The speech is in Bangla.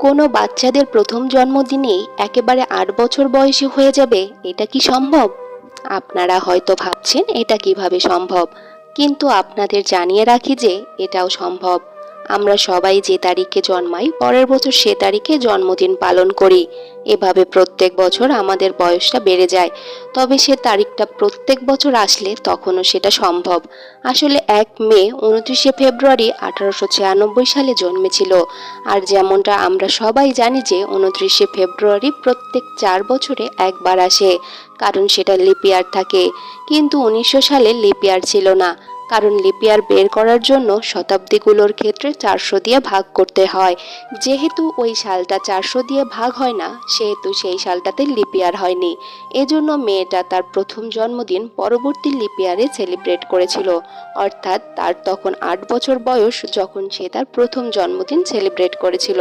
কোনো বাচ্চাদের প্রথম জন্মদিনেই একেবারে ৮ বছর বয়সী হয়ে যাবে, এটা কি সম্ভব? আপনারা হয়তো ভাবছেন এটা কিভাবে সম্ভব, কিন্তু আপনাদের জানিয়ে রাখি যে এটাও সম্ভব। আমরা সবাই যে তারিখে জন্মাই পরের বছর সে তারিখে জন্মদিন পালন করি। এভাবে প্রত্যেক বছর আমাদের বয়সটা বেড়ে যায়। তবে সে তারিখটা প্রত্যেক বছর আসলে তখনও সেটা সম্ভব। আসলে ১ মে ২৯শে ফেব্রুয়ারি ১৮৯৬ সালে জন্মেছিল। আর যেমনটা আমরা সবাই জানি যে ২৯শে ফেব্রুয়ারি প্রত্যেক ৪ বছরে একবার আসে, কারণ সেটা লিপ ইয়ার থাকে। কিন্তু ১৯০০ সালে লিপ ইয়ার ছিল না, কারণ লিপ ইয়ার বের করার জন্য শতাব্দীগুলোর ক্ষেত্রে ৪০০ দিয়ে ভাগ করতে হয়। যেহেতু ওই সালটা ৪০০ দিয়ে ভাগ হয় না, সেহেতু সেই সালটাতে লিপ ইয়ার হয়নি। এজন্য মেয়েটা তার প্রথম জন্মদিন পরবর্তী লিপ ইয়ারে সেলিব্রেট করেছিল, অর্থাৎ তার তখন ৮ বছর বয়স যখন সে তার প্রথম জন্মদিন সেলিব্রেট করেছিল।